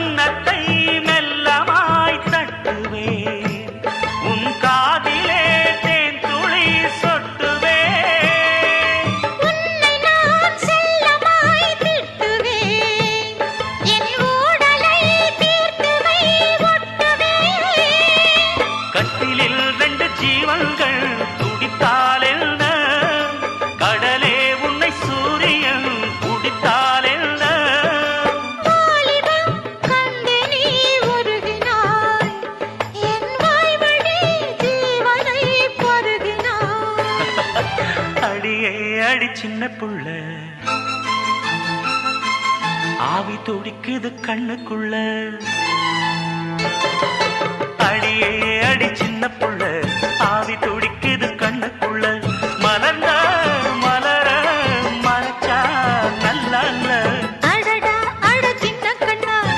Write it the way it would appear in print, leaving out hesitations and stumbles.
கன்னத்தை மெல்லமாய் தட்டுவேன், உன் காதிலே தேன் துளி சொட்டுவேன். உன்னை நான் செல்லமாய் திட்டுவேன், என் ஊடலை தீர்த்துவை ஒட்டுவேன். கட்டிலில் 2 ஜீவன்கள் துடித்தால் என்ன, கடலே உன்னை சூரியன் குடித்தால் என்ன. வாலிபம் கண்டு நீ உருகினாய், என் வாய்வழி ஜீவனை பருகினாய். அடியே அடி சின்ன புள்ள, ஆவி துடிக்குது கண்ணுக்குள்ள. அடியே அடி சின்ன புள்ள,